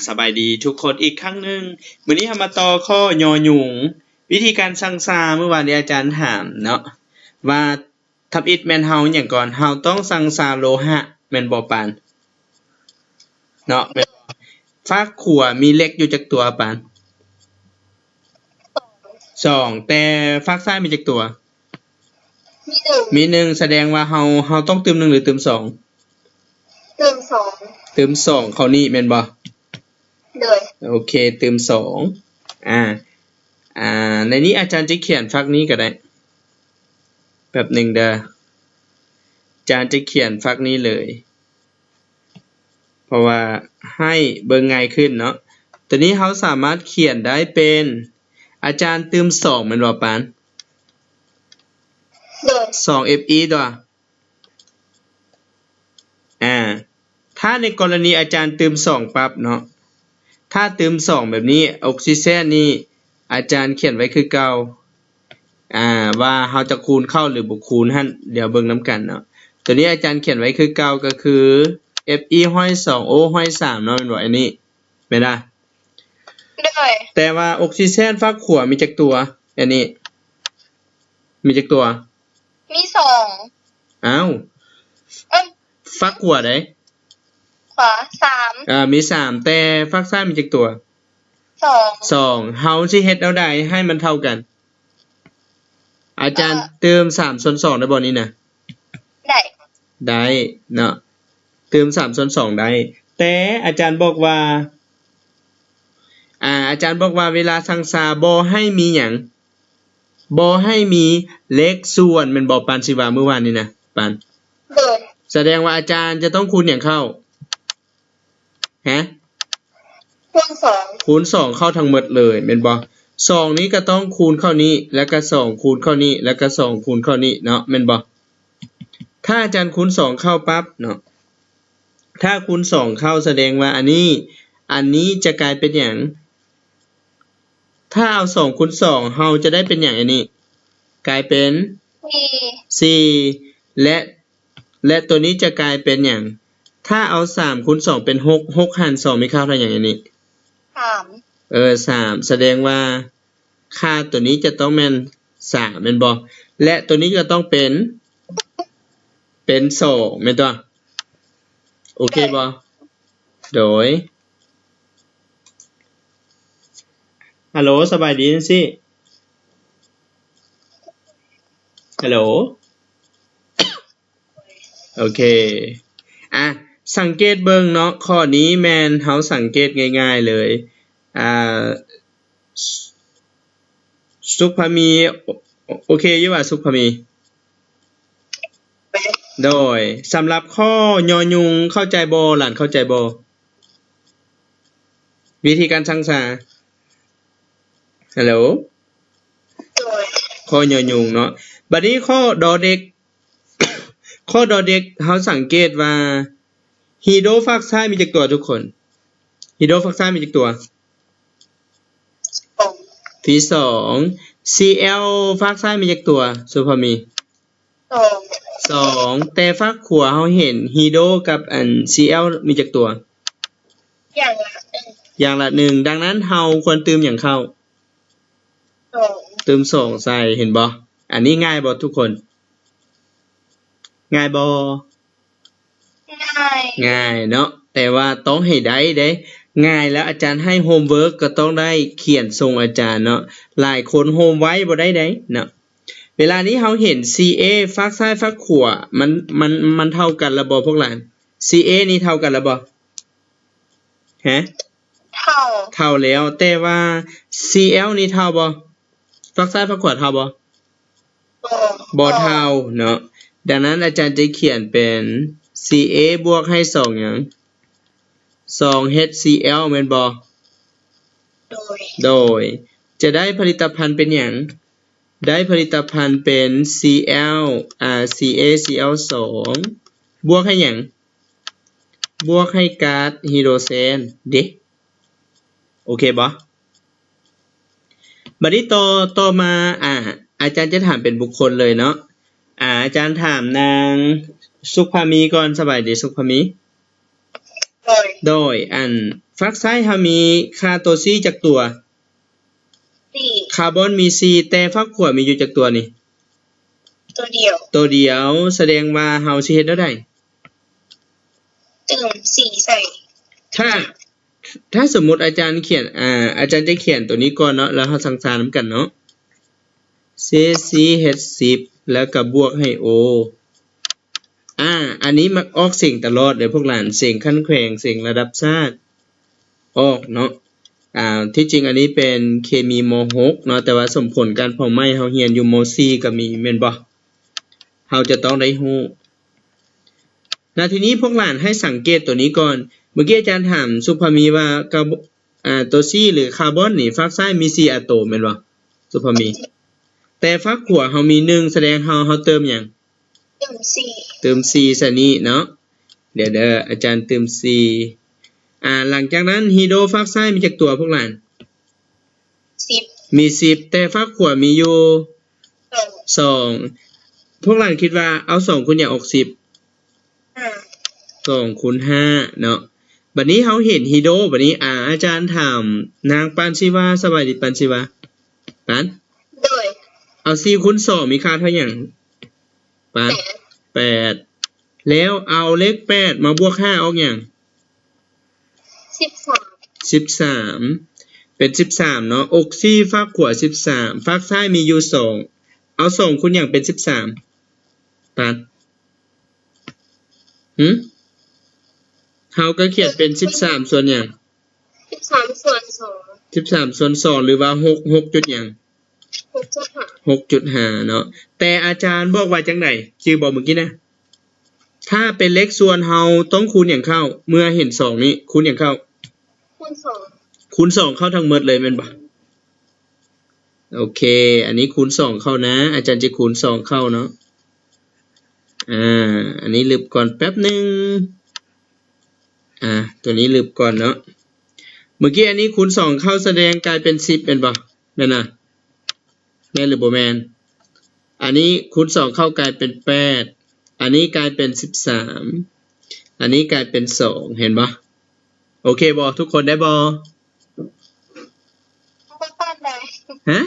สบายดีทุกคนอีกครั้งหนึ่งวันนี้เรามาต่อข้อยอหยุงวิธีการซังซาเมื่อวานนี้อาจารย์ถามเนาะว่าทับอิฐแม่นเฮาหยังก่อนเฮาต้องซังซาโลหะแม่นบ่ปานเนาะแม่นบ่ฟักขัวมีเหล็กอยู่จักตัวปาน2แต่ฟักซ้ายมีจักตัวมี1แสดงว่าเฮาต้องเติม1หรือเติม2เติม2เข้านี่แม่นบ่โอเคเติม2ในนี้อาจารย์จะเขียนฟักนี้ก็ได้แบบหนึ่งเด้ออาจารย์จะเขียนฟักนี้เลยเพราะว่าให้เบิ่งง่ายขึ้นเนาะตอนนี้เราสามารถเขียนได้เป็นอาจารย์เติม2แม่นบ่ปาน2 Fe ตัวถ้าในกรณีอาจารย์เติม2ปั๊บเนาะถ้าเติม2แบบนี้ออกซิเจนนี่อาจารย์เขียนไว้คือเก่าว่าเราจะคูณเข้าหรือบ่คูณหั่นเดี๋ยวเบิ่งนํกันเนาะตัวนี้อาจารย์เขียนไว้คือเก่าก็คือ Fe ห้อย2 O ห้อย3เนาะแม่นบ่อันนี้แม่นล่ะแต่ว่าออกซิเจนฟักขัวมีจักตัวอันนี้มีจักตัวมี2อ้าวฟักขัวได้ขวา3มี3แต่ฟักซ้ายมีจักตัว2เฮาสิเฮ็ดเอาได้ให้มันเท่ากันอาจารย์เติม3ส่วน2ได้บ่นี้น่ะได้เนาะเติม3ส่วน2ได้แต่อาจารย์บอกว่าอาจารย์บอกว่าเวลาซังซาบ่ให้มีหยังบ่ให้มีเลขส่วนแม่นบ่ปานสิว่าเมื่อวานนี้นะปานแสดงว่าอาจารย์จะต้องคูณหยังเข้าคูณ2เข้าทั้งหมดเลยแม่นบ่2นี้ก็ต้องคูณเข้านี้แล้วก็2คูณเข้านี้แล้วก็2คูณเข้านี้เนาะแม่นบ่ถ้าอาจารย์คูณ2เข้าปั๊บเนาะถ้าคูณ2เข้าแสดงว่าอันนี้จะกลายเป็นหยังถ้าเอา2คูณ2เฮาจะได้เป็นหยังอันนี้กลายเป็น4และตัวนี้จะกลายเป็นหยังถ้าเอา3คูณ2เป็น6 6หาร2มีค่าเท่าหยังอันนี้3 3แสดงว่าค่าตัวนี้จะต้องแม่น3แม่นบ่และตัวนี้ก็ต้องเป็น2แม่นตัวโอเคบ่โดยฮัลโหลสบายดีจังซี่ฮัลโหลโอเคสังเกตเบิ่งเนาะข้อนี้แม่นเฮาสังเกตง่ายๆเลยสุภมีโอเคอยู่ว่าสุภมีโดยสำหรับข้อยอยุงเข้าใจบ่หลานเข้าใจบ่วิธีการซังซาฮัลโหลข้อยอยุงเนาะบัดนี้ข้อดอเด็กข้อดอเด็กเฮาสังเกตว่าฮีโดฟักซ้ายมีจักตัวทุกคนฮีโดฟักซ้ายมีจักตัวที่2 Cl ฟักซ้ายมีจักตัวสุภมี2แต่ฟักขวาเฮาเห็นฮีโดกับCl มีจักตัวอย่างละ1ดังนั้นเฮาควรเติมหยังเข้าเติม2ใส่เห็นบ่อันนี้ง่ายบ่ทุกคนง่ายบ่ง่ายเนาะแต่ว่าต้องให้ได้เด้ง่ายแล้วอาจารย์ให้โฮมเวิร์กก็ต้องได้เขียนส่งอาจารย์เนาะหลายคนโฮมไว้บ่ได้เด้เนาะเวลานี้เฮาเห็น Ca ฟักซ้ายฟักขวามันเท่ากันละบ่พวกหลาน Ca นี่เท่ากันละบ่เท่าแล้วแต่ว่า Cl นี่เท่าบ่ฟักซ้ายฟักขวาเท่าบ่บ่เท่าเนาะดังนั้นอาจารย์จะเขียนเป็น Ca บวกให้2หยัง2 HCl แม่นบ่โดยจะได้ผลิตภัณฑ์เป็นหยังได้ผลิตภัณฑ์เป็น Cl CaCl2 บวกให้หยังบวกให้ก๊าซไฮโดรเจนเด้โอเคบ่บัดนี้ต่อมาอาจารย์จะถามเป็นบุคคลเลยเนาะอาจารย์ถามนางสุภามีก่อนสบายดีสุภามี โดยอันฝักซ้ายเฮามีค่าตัว C จักตัว 4คาร์บอนมี C แต่ฝักขวามีอยู่จักตัวนี่ ตัวเดียว ตัวเดียวแสดงว่าเฮาสิเฮ็ดแนวใด เติม4ใส่ ถ้าสมมุติอาจารย์เขียนอาจารย์จะเขียนตัวนี้ก่อนเนาะแล้วเฮาสังสารนำกันเนาะ CH10 แล้วก็บวกให้ O อันนี้มักออกเสียงตลอดเด้อพวกหลานเสียงขั้นแขวงเสียงระดับชาติออกเนาะที่จริงอันนี้เป็นเคมีม.6 เนาะแต่ว่าสมผลการเผาไหม้เฮาเรียนอยู่ม.4 ก็มีแม่นบ่เฮาจะต้องได้ฮู้ทีนี้พวกหลานให้สังเกตตัวนี้ก่อนเมื่อกี้อาจารย์ถามสุภามีว่าตัว C หรือคาร์บอนนี่ฝักซ้ายมี C อะโตมแม่นบ่สุภามีแต่ฝักขวาเฮามี1แสดงเฮาเติมหยังเติม C ซะนี่เนาะเดี๋ยวอาจารย์เติม C หลังจากนั้นฮีโดฝักซ้ายมีจักตัวพวกหลาน10มี10แต่ฝักขวามีอยู่2พวกหลานคิดว่าเอา2คูณหยังออก10 2คูณ5เนาะบัดนี้เฮาเห็นฮีโดบัดนี้อาจารย์ถามนางปานชีวาสบายดีปานชีวาปานโดยเอา4คูณ2มีค่าเท่าหยังปาน8แล้วเอาเลข8มาบวก5ออกหยัง13เป็น13เนาะอก4ฝักขวา13ฝักซ้ายมีอยู่2เอา2คูณหยังเป็น13ปานเฮาก็เขียนเป็น13ส่วนหยัง13ส่วน2 13ส่วน2หรือว่า6จุดหยัง6.5 เนาะแต่อาจารย์บอกว่าจังได๋ชื่อบอกเมื่อกี้นะถ้าเป็นเลขส่วนเฮาต้องคูณหยังเข้าเมื่อเห็น2นี้คูณหยังเข้าคูณ2เข้าทั้งหมดเลยแม่นบ่โอเคอันนี้คูณ2เข้านะอาจารย์จะคูณ2เข้าเนาะอันนี้ลืบก่อนแป๊บนึงตัวนี้ลืบก่อนเนาะเมื่อกี้อันนี้คูณ2เข้าแสดงกลายเป็น10เป็นบ่แม่นน่ะแม่นหรือบ่แม่นอันนี้คูณ2เข้ากลายเป็น8อันนี้กลายเป็น13อันนี้กลายเป็น2เห็นบ่โอเคบ่ทุกคนได้บ่ฮะ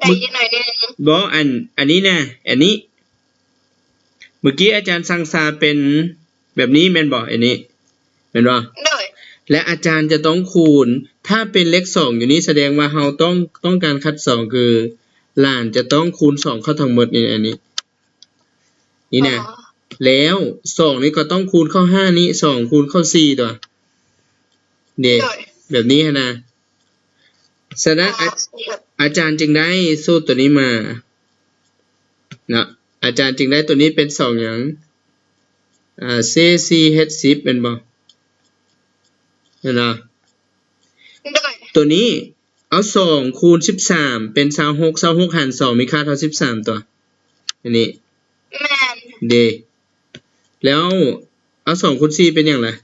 ได้ยินหน่อยนึงบ่อันนี้นะอันนี้เมื่อกี้อาจารย์สังสาเป็นแบบนี้แม่นบ่อันนี้แม่นบ่และอาจารย์จะต้องคูณถ้าเป็นเลข2อยู่นี้แสดงว่าเฮาต้องการคัด2คือหลานจะต้องคูณ2เข้าทั้งหมดนี่อันนี้นี่นะแล้ว2นี่ก็ต้องคูณเข้า5นี้2คูณเข้า4ตัวเด้แบบนี้นะฉะนั้นอาจารย์จึงได้สูตรตัวนี้มานะอาจารย์จึงได้ตัวนี้เป็น2หยังCH10 เป็นบ่นะตัวนี้เอา2คูณ13เป็น26 26หาร2มีค่าเท่า13ตัวอันนี้แม่นเดแล้วเอา2คูณ4เป็นหยังล่ะ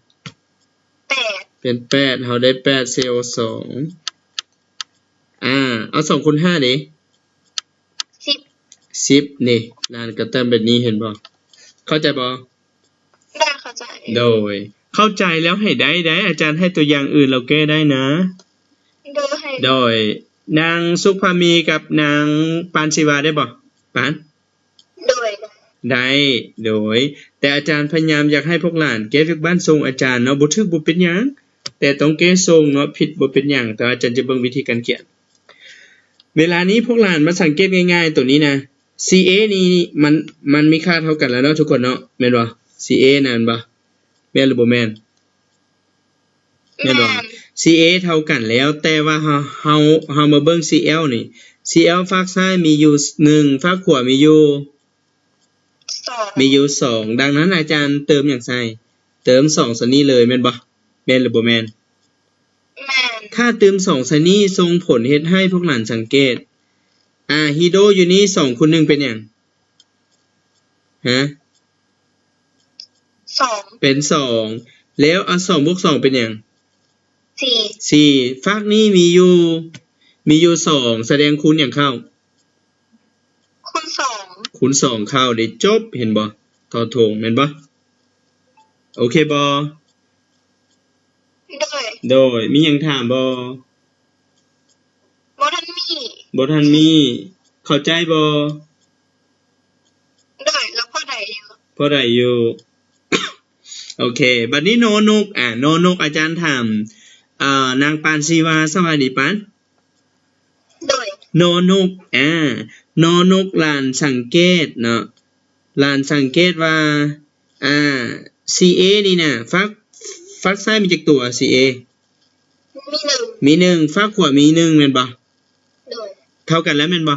8เป็น8เฮาได้8 CO2 เอา2คูณ5ดิ10นี่ลานก็เติมแบบนี้เห็นบ่เข้าใจบ่ได้เข้าใจโดยเข้าใจแล้วให้ได้อาจารย์ให้ตัวอย่างอื่นเราแก้ได้นะโดยนางสุภามีกับนางปานศิวาได้บ่ปานได้โดยแต่อาจารย์พยายามอยากให้พวกหลานเก็บจากบ้านทรงอาจารย์เนาะบ่ถึกบ่เป็นหยังแต่ต้องเก้ทรงเนาะผิดบ่เป็นหยังแต่อาจารย์จะเบิ่งวิธีการเขียนเวลานี้พวกหลานมาสังเกตง่ายๆตัวนี้นะ CA นี่มันมีค่าเท่ากันแล้วเนาะทุกคนเนาะแม่นบ่ CA นั่นบ่แม่นหรือบ่แม่นแม่นบ่ CA เท่ากันแล้วแต่ว่าเฮามาเบิ่ง CL นี่ CL ฝักซ้ายมีอยู่1ฝักขวามีอยู่2ดังนั้นอาจารย์เติมหยังใส่เติม2ซะนี้เลยแม่นบ่แม่นหรือบ่แม่นถ้าเติม2ซะนี้ส่งผลเฮ็ดให้พวกหลานสังเกตฮีโดอยู่นี้2คูณ1เป็นหยังฮะ2เป็น2แล้วเอา2บวก2เป็นหยัง4ฝักนี้มีอยู่2แสดงคูณหยังเข้าคูณ2เข้าได้จบเห็นบ่ทอทงแม่นบ่ โอเคบ่ โดย โดยมีหยังถามบ่ บ่ทันมี บ่ทันมีเข้าใจบ่ โดยแล้วพอได้อยู่ พอได้อยู่ โอเคบัดนี้โนนกโนนกอาจารย์ถามนางปานชีวาสวัสดีปาน โดย โนนกโนนกหลานสังเกตเนาะหลานสังเกตว่าCA นี่น่ะฟักซ้ายมีจักตัว CA มีหนึ่งฟักขวามีหนึ่งแม่นบ่ โดย เท่ากันแล้วแม่นบ่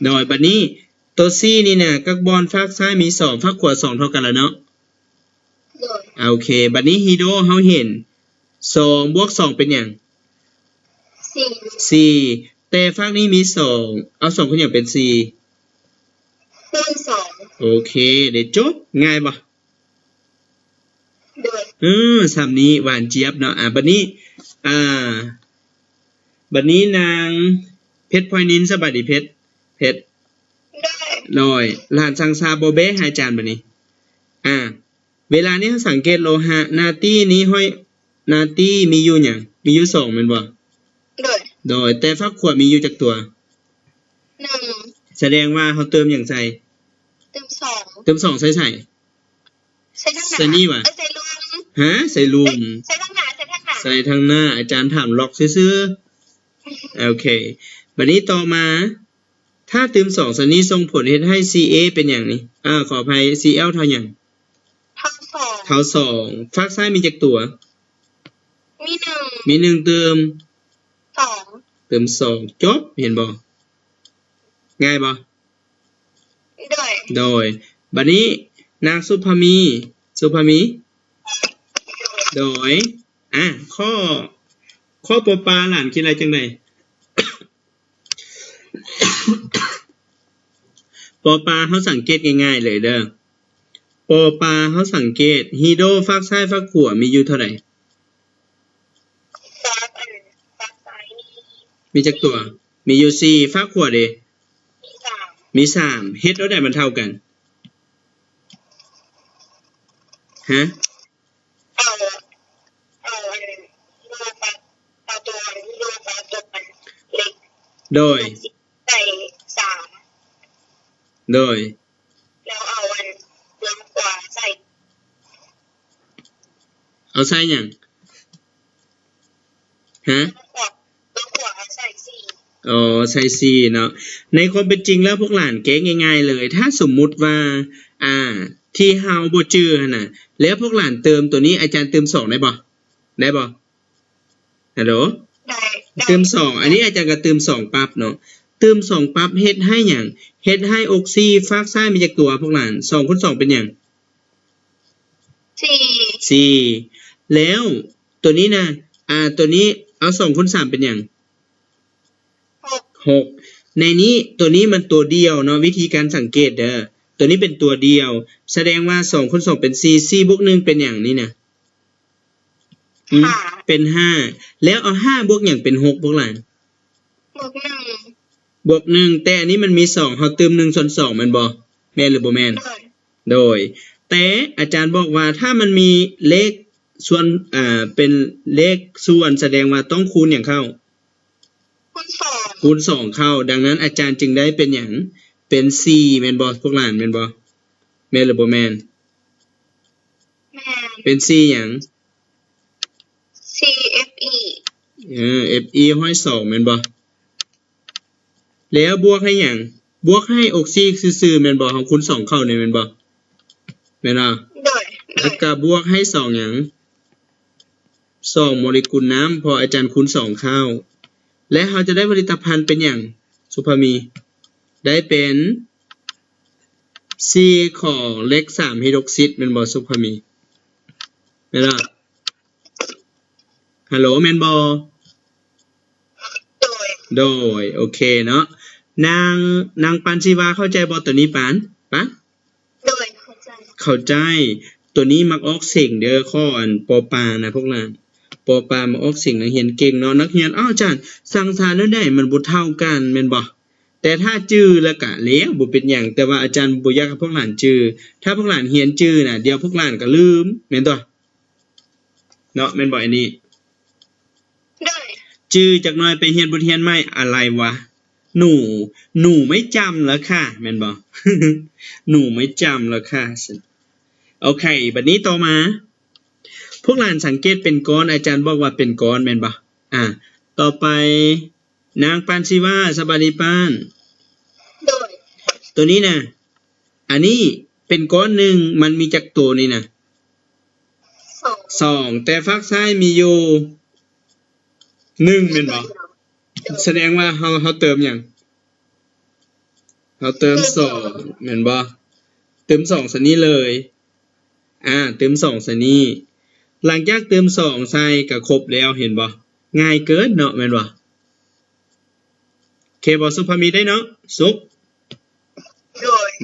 โดย บัดนี้ตัว C นี่น่ะกักบอลฟักซ้ายมี2ฟักขวา2เท่ากันแล้วเนาะ โดย โอเคบัดนี้ฮีโดเฮาเห็น2บวก2เป็นหยัง 4 4แต่ฟักนี้มี2เอา2ขึ้นอย่างเป็น4 คูณ โอเคเดี๋ยวจบง่ายบ่ 2โดย สามนี้หวานเจี๊ยบเนาะบัดนี้นางเพชรพลอยนินสวัสดีเพชรโดย ลอยหลานสังซาโบเบ้หายจานบัดนี้เวลานี้เราสังเกตโลหะนาตี้นี้ห้อยนาตี้มีอยู่หยังมีอยู่2แม่นบ่ โดย แต่ฟักขวดมีอยู่จักตัว 1 แสดงว่าเขาเติมอย่างใส่ เติม เติม2ใส่ 2ใส่ทั้งหน้า ใส่นี่วะ ใส่รวม ใส่ลุม ใส่ทั้งหน้าใส่ทั้งหน้า ใส่ทางหน้าอาจารย์ถามล็อกซื่อๆโอเคบัดนี้ต่อมาถ้าเติม2สันนี้ส่งผลเฮ็ดให้ CA เป็นอย่างนี้ขออภัย CL เท่าหยัง เท่า 2 เท่า2ฟักซ้ายมีจักตัว มี 1 มี1เติม 2 เติม2จบเห็นบ่ง่ายบ่ โดยบัดนี้นางสุภามี โดยข้อปอปลาหลานคิดอะไรจังได ปอปลาเขาสังเกตง่ายๆเลยเด้อปอปลาเขาสังเกตฮีโดฟักซ้ายฟักขวามีอยู่เท่าไหร่ ฟักซ้าย มีจักตัว มีอยู่4ฟักขวาเด้ มี 3 มี3เฮ็ดแล้วได้มันเท่ากันฮะ เอาโลฟักเอาตัวโลฟักตัวมันเล็ก โดย ใส่3 โดย แล้วเอาเริ่มขวาใส่ เอาใส่หยังฮะ ขวาใส่4 ใส่4เนาะในความเป็นจริงแล้วพวกหลานเก๊ง่ายๆเลยถ้าสมมุติว่าที่เฮาบ่จื้อหั่นน่ะแล้วพวกหลานเติมตัวนี้อาจารย์เติม2ได้บ่ฮัลโหล ได้ เติม2อันนี้อาจารย์ก็เติม2ปั๊บเนาะเติม2ปั๊บเฮ็ดให้หยังเฮ็ดให้ออกซีฟักซ้ายมีจักตัวพวกหลาน2คูณ2เป็นหยัง 4แล้วตัวนี้นะตัวนี้เอา2คูณ3เป็นหยัง6ในนี้ตัวนี้มันตัวเดียวเนาะวิธีการสังเกตเด้อตัวนี้เป็นตัวเดียวแสดงว่า2คูณ2เป็น4 4บวก1เป็นหยังนี่นะเป็น5แล้วเอา5บวกหยังเป็น6พวกหลาน บวก 1 แต่อันนี้มันมี2เฮาเติม1ส่วน2แม่นบ่แม่นหรือบ่แม่นโดยแต่อาจารย์บอกว่าถ้ามันมีเลขส่วนเป็นเลขส่วนแสดงว่าต้องคูณหยังเข้าคูณ2เข้าดังนั้นอาจารย์จึงได้เป็นหยังเป็น4แม่นบ่พวกหลานแม่นบ่แม่นหรือบ่แม่น แม่น เป็น4หยัง CFE FE ห้อย2แม่นบ่แล้วบวกให้หยังบวกให้ออกซีซื่อๆแม่นบ่เฮาคูณ2เข้านี่แม่นบ่แม่นบ่ โดย แล้วก็บวกให้2หยัง2โมเลกุลน้ำพออาจารย์คูณ2เข้าและเราจะได้ผลิตภัณฑ์เป็นหยังสุภามีได้เป็น C ของเลข3ไฮดรอกซิดแม่นบ่สุภามีแม่นบ่ฮัลโหลแม่นบ่โดยโอเคเนาะนางปันชีวาเข้าใจบ่ตัวนี้ปานโดยเข้าใจตัวนี้มักออกเสียงเด้อข้อปอปานะพวกนั้นปอปามาออกเสียงนักเรียนเก่งเนาะนักเรียนอาจารย์สั่งสารแล้วได้มันบ่เท่ากันแม่นบ่ แต่ถ้าจื้อแล้วก็แล้วบ่เป็นหยังแต่ว่าอาจารย์บ่อยากให้พวกหลานจื้อถ้าพวกหลานเรียนจื้อน่ะเดี๋ยวพวกหลานก็ลืมแม่นตัวเนาะแม่นบ่อันนี้ ได้ จื้อจักหน่อยไปเรียนบทเรียนใหม่อะไรวะหนูไม่จำแล้วค่ะแม่นบ่ หนูไม่จำแล้วค่ะโอเคบัดนี้ต่อมาพวกหลานสังเกตเป็นก้อนอาจารย์บอกว่าเป็นก้อนแม่นบ่ต่อไปนางปานชีวาสบายดีปาน โดย ตัวนี้นะอันนี้เป็นก้อนหนึ่งมันมีจักตัวนี่นะ สอง 2แต่ฝั่งซ้ายมีอยู่1แม่นบ่แสดงว่าเฮาเติมหยังเฮาเติม2แม่นบ่เติม2ซะนี้เลยเติม2ซะนี้หลังจากเติม2ใส่ก็ครบแล้วเห็นบ่ง่ายเกินเนาะแม่นบ่เคบ่สุภามีได้เนาะสุข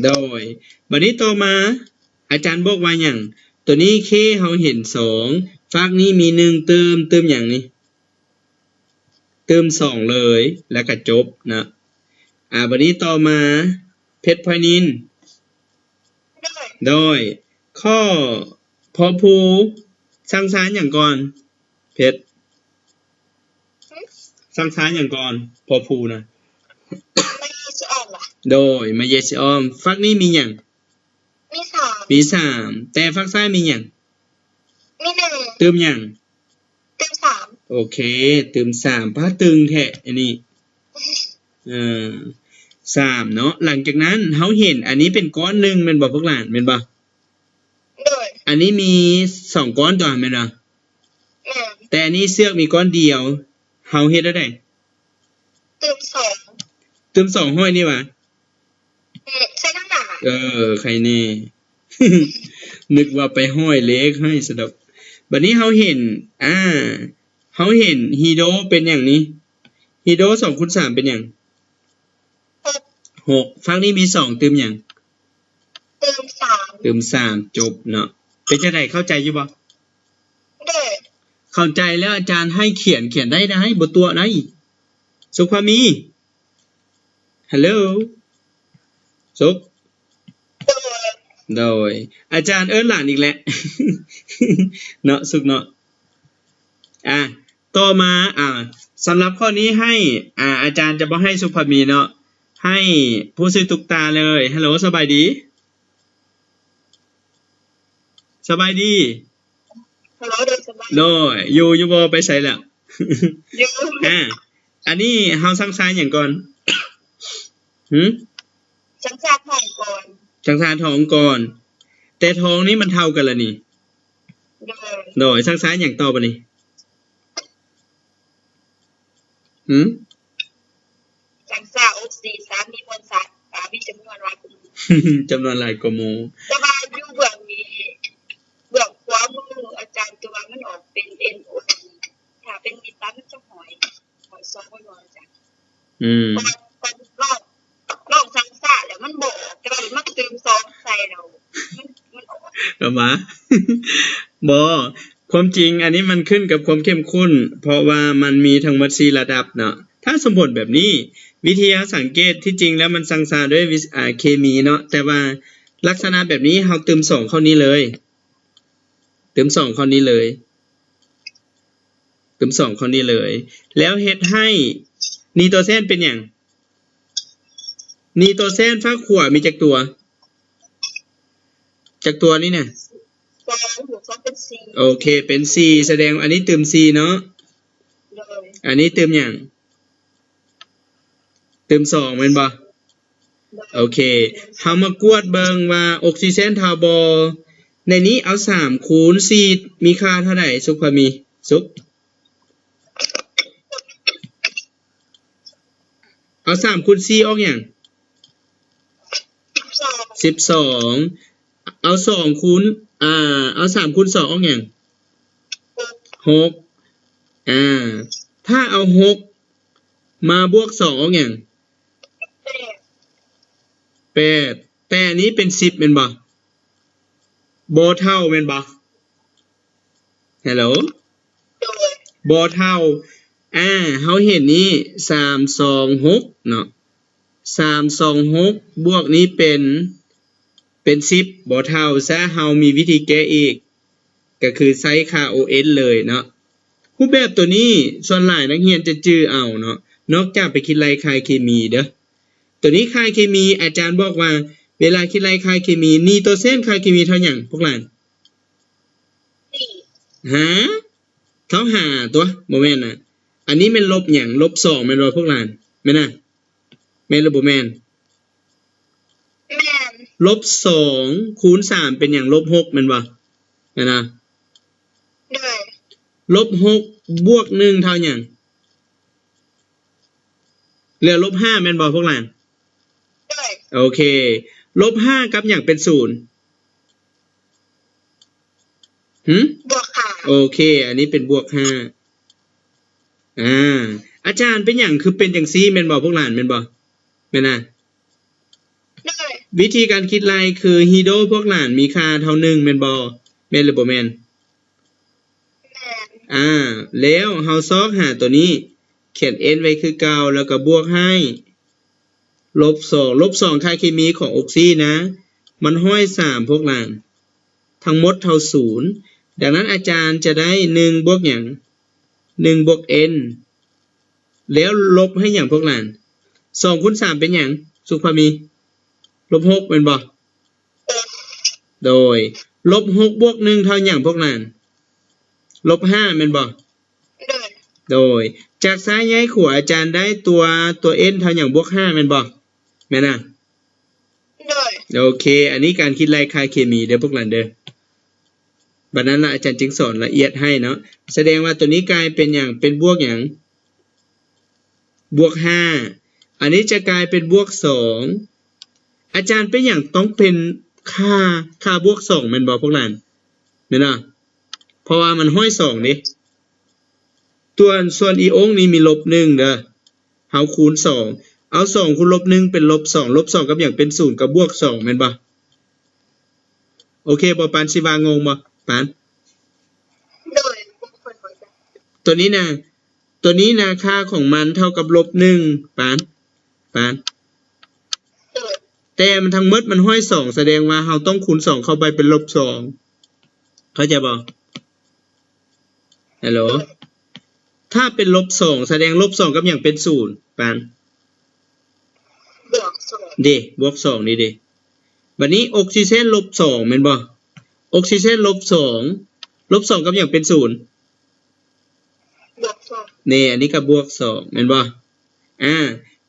โดย บัดนี้ต่อมาอาจารย์บอกว่าหยังตัวนี้เคเฮาเห็น2ฝั่งนี้มี1เติมหยังนี่เติม2เลยแล้วก็จบนะบัดนี้ต่อมาเพชรพลอยนิน โดย โดยข้อพอภูสร้างสารอย่างก่อนเพชรสร้างสารอย่างก่อนพอภูนะ ไม่จะออกล่ะ โดยมาเยซิออมฝั่งนี้มีหยัง มีสาม แต่ฝั่งซ้ายมีหยัง มีหนึ่ง เติมหยัง เต็มสาม โอเคเติม3พระตึงแท้อันนี้3เนาะหลังจากนั้นเฮาเห็นอันนี้เป็นก้อนหนึงแม่นบ่พวกหลานแม่นบ่ โดย อันนี้มี2ก้อนตัวแม่นบ่ แม่ แต่อันนี้เสือกมีก้อนเดียวเฮาเฮ็ดได้ เต็มสอง เติม2ห้อยนี่หว่า ใช้ทั้งหนา ใครแน่ นึกว่าไปห้อยเล็กให้สะดอกบัดนี้เฮาเห็นเฮาเห็นฮีโร่เป็นอย่างนี้ฮีโร่2คูณ3เป็นหยัง หก 6ฝั่งนี้มี2เติมหยัง เต็มสาม เติม3จบเนาะเป็นจังไดเข้าใจอยู่บ่ โดย เข้าใจแล้วอาจารย์ให้เขียนได้บ่ตัวได้สุภามีฮัลโหลสุข โดย โดยอาจารย์เอิ้นหลานอีกแล้ว เนาะสุขเนาะต่อมาสำหรับข้อนี้ให้อาจารย์จะบ่ให้สุภามีเนาะให้ผู้ซื้อตุกตาเลยฮัลโหลสบายดีสบายดี ฮัลโหลโดยสบาย โดยอยู่บ่ไปไสแล้ว อยู่ อันนี้เฮาสังสารหยังก่อน จังซาผ่านก่อน สังสารทองก่อน แต่ทองนี้มันเท่ากันละนี่ โดย โดยสังสารหยังต่อบ่นี่จังซาอกซีสามีมวลสัตว์มีจำนวนหลายคน จำนวนหลายกว่าหมู่ แต่ว่าอยู่เบื้องนี้เบื้องขวามืออาจารย์ตัวมันออกเป็น NO ถ้าเป็นมีตามันจะหอยซองไว้รอจ้ะพอลองสังสารแล้วมันบอกแต่ว่ามันเติมซองใส่เรามันออก เอามา บ่ความจริงอันนี้มันขึ้นกับความเข้มข้นเพราะว่ามันมีทั้งหมด4ระดับเนาะถ้าสมผลแบบนี้วิธีสังเกตที่จริงแล้วมันสังสารด้วยเคมีเนาะแต่ว่าลักษณะแบบนี้เฮาเติม2เข้านี้เลยเติม2เข้านี้เลยเติม2เข้านี้เลยแล้วเฮ็ดให้นีโตรเซนเป็นหยังนีโตรเซนฝั่งขวามีจักตัวนี่น่ะ 2 เป็น 4 โอเคเป็น4แสดงอันนี้เติม4เนาะ เลย อันนี้เติมหยังเติม2แม่นบ่โอเคเฮามากวดเบิ่งว่าออกซิเจนเท่าบ่ในนี้เอา3คูณ4มีค่าเท่าใดสุภามีสุขเอา3คูณ4ออกหยัง12เอา2คูณเอา3คูณ2ออกหยัง6ถ้าเอา6มาบวก2ออกหยัง8แต่อันนี้เป็น10แม่นบ่บ่เท่าแม่นบ่ฮัลโหลบ่เท่าเฮาเห็นนี้3 2 6เนาะ 326บวกนี้เป็น10บ่เท่าซะเฮามีวิธีแก้อีกก็คือใช้ค่า ON เลยเนาะรูปแบบตัวนี้ส่วนหลายนักเรียนจะจื้อเอาเนาะนอกจากไปคิดไล่ค่าเคมีเด้อตัวนี้ค่าเคมีอาจารย์บอกว่าเวลาคิดไล่ค่าเคมีนี่ตัวเส้นค่าเคมีเท่าหยังพวกหลานหาเท่าหาตัวบ่แม่นน่ะอันนี้แม่นลบหยังลบ2แม่นบ่พวกหลานแม่นน่ะแม่นหรือบ่แม่นแม่นลบ2คูณ3เป็นหยังลบ6แม่นบ่แม่นน่ะด้วยลบ6บวก1เท่าหยังเหลือลบ5แม่นบ่พวกหลานด้วยโอเคลบ5กับหยังเป็น0บวก5โอเคอันนี้เป็นบวก5อาจารย์เป็นหยังคือเป็นจังซี่แม่นบ่พวกหลานแม่นบ่แม่นน่ะด้วยวิธีการคิดไล่คือฮีโดพวกหลานมีค่าเท่า1แม่นบ่แม่นหรือบ่แม่นแล้วเฮาซอกหาตัวนี้เขียน n ไว้คือเก่าแล้วก็บวกให้ลบ2ค่าเคมีของออกซินะมันห้อย3พวกหลานทั้งหมดเท่า0ดังนั้นอาจารย์จะได้1บวกหยัง1บวก n แล้วลบให้หยังพวกหลาน2คูณ3เป็นหยังสุภามีลบ6เป็นบ่โดยลบ6บวก1เท่าหยังพวกหลานลบ5เป็นบ่โดยจากซ้ายย้ายขวาอาจารย์ได้ตัว n เท่าหยังบวก5เป็นบ่แม่นน่ะโอเคอันนี้การคิดไล่ค่าเคมีเด้อพวกหลานเด้อบัดนั้นล่ะอาจารย์จึงสอนละเอียดให้เนาะแสดงว่าตัวนี้กลายเป็นหยังเป็นบวกหยังบวก5อันนี้จะกลายเป็นบวก2อาจารย์เป็นหยังต้องเป็นค่าบวก2แม่นบ่พวกหลานแม่นน่ะเพราะว่ามันห้อย2นี่ตัวส่วนอีองค์นี้มีลบ1เด้อเฮาคูณ2เอา2คูณลบ1เป็นลบ2ลบ2กับหยังเป็น0กับบวก2แม่นบ่โอเคบ่ปานสิว่างงบ่ปานตัวนี้นะค่าของมันเท่ากับลบ1ปานแต่มันทั้งหมดมันห้อย2แสดงว่าเฮาต้องคูณ2เข้าไปเป็นลบ2เข้าใจบ่ฮัลโหลถ้าเป็นลบ2แสดงลบ2กับหยังเป็น0ปานบวก2ดิบวก2นี่ดิบัดนี้ออกซิเจนลบ2แม่นบ่ออกซิเจนลบ2ลบ2กับหยังเป็น0บวก2นี่อันนี้ก็บวก2แม่นบ่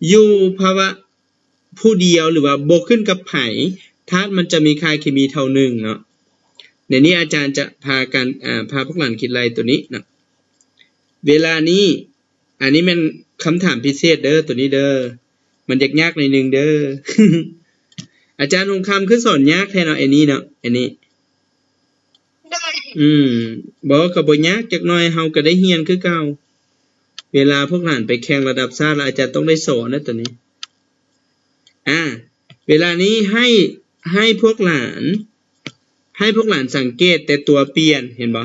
อยู่ภาวะผู้เดียวหรือว่าบ่ขึ้นกับไผธาตุมันจะมีค่าเคมีเท่า1เนาะเดี๋ยวนี้อาจารย์จะพาพวกหลานคิดไล่ตัวนี้เนาะเวลานี้อันนี้มันคำถามพิเศษเด้อตัวนี้เด้อมันยากๆหน่อยนึงเด้อ อาจารย์องค์คำคือสอนยากแท้เนาะไอ้นี้เนาะไอ้นี้บ่ก็บ่ยากจักหน่อยเฮาก็ได้เรียนคือเก่าเวลาพวกหลานไปแข่งระดับชาติอาจารย์ต้องได้สอนนะตัวนี้เวลานี้ให้พวกหลานสังเกตแต่ตัวเปลี่ยนเห็นบ่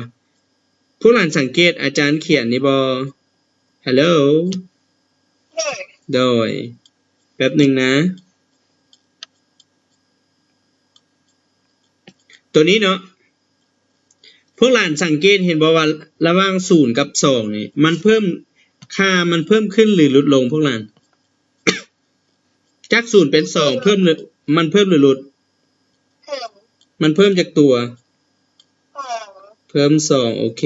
พวกหลานสังเกตอาจารย์เขียนนี่บ่ฮัลโหลโดยแป๊บนึงนะตัวนี้เนาะพวกหลานสังเกตเห็นบ่ว่าระหว่าง0กับ2นี่มันเพิ่มค่ามันเพิ่มขึ้นหรือลดลงพวกหลานจาก0เป็น2เพิ่มหรือมันเพิ่มหรือลดมันเพิ่มจากตัวเพิ่ม2โอเค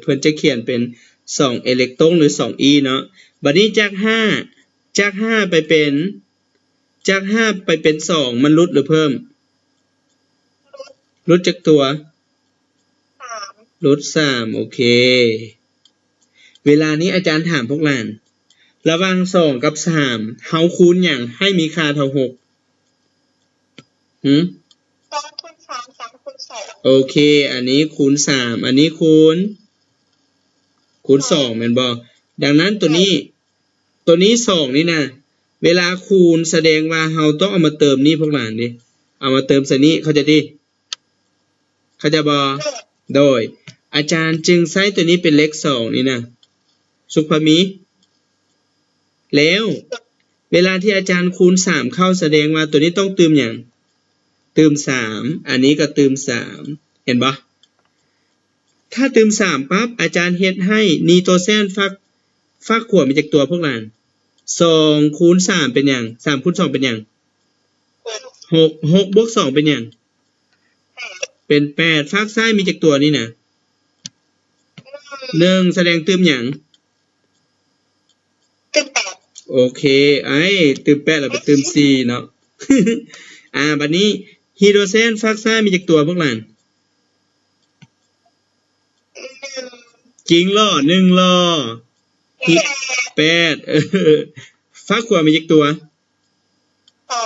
เพิ่นจะเขียนเป็น2อิเล็กตรอนหรือ2 e เนาะบัดนี้จาก5ไปเป็น2มันลดหรือเพิ่มลดจากตัวลด3โอเคเวลานี้อาจารย์ถามพวกหลานระหว่าง2กับ3เฮาคูณหยังให้มีค่าเท่า6 2คูณ3 3คูณ2โอเคอันนี้คูณ3อันนี้คูณ2แม่นบ่ดังนั้นตัวนี้2นี่นะเวลาคูณแสดงว่าเฮาต้องเอามาเติมนี่พวกหลานดิเอามาเติมใส่นี้เข้าใจดิเข้าใจบ่โดยอาจารย์จึงใช้ตัวนี้เป็นเลข2นี่นะสุภามีแล้ว เวลาที่อาจารย์คูณ3เข้าแสดงว่าตัวนี้ต้องเติมหยังเติม3อันนี้ก็เติม3เห็นบ่ถ้าเติม3ปั๊บอาจารย์เฮ็ดให้นีโตรเจนฟักขวดมาจากตัวพวกนั้น2คูณ3เป็นหยัง3คูณ2เป็นหยัง6บวก2เป็นหยังเป็น8ฟักซ้ายมีจากตัวนี่นะ1แสดงเติมหยังเติม8โอเคไอ้เติม8แล้วไปเติม4เนาะ บัดนี้ฮีโดรเจนฟักซ้ายมีจากตัวพวกนั้นจริงล้อ1ล้อ8ฟักขวดมีจากตัว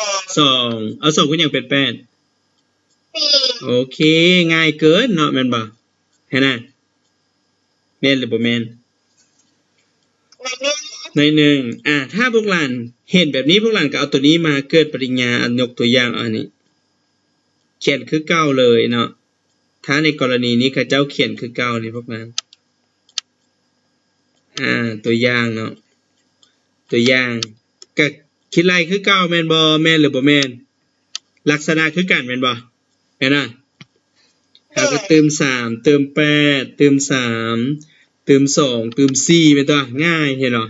2เอา2คูณหยังเป็น8โอเคง่ายเกินเนาะแม่นบ่เห็นน่ะแม่นหรือบ่แม่นในหนึ่งถ้าพวกหลานเห็นแบบนี้พวกหลานก็เอาตัวนี้มาเกิดปริญญาอันยกตัวอย่างอันนี้เขียนคือเก่าเลยเนาะถ้าในกรณีนี้เขาเจ้าเขียนคือเก่านี่พวกนั้นตัวอย่างเนาะตัวอย่างก็คิดไรคือเก่าแม่นบ่แม่นหรือบ่แม่นลักษณะคือกันแม่นบ่แม่นน่ะแล้วก็เติม3เติม8เติม3เติม2เติม4เป็นตัวง่ายเห็นบ่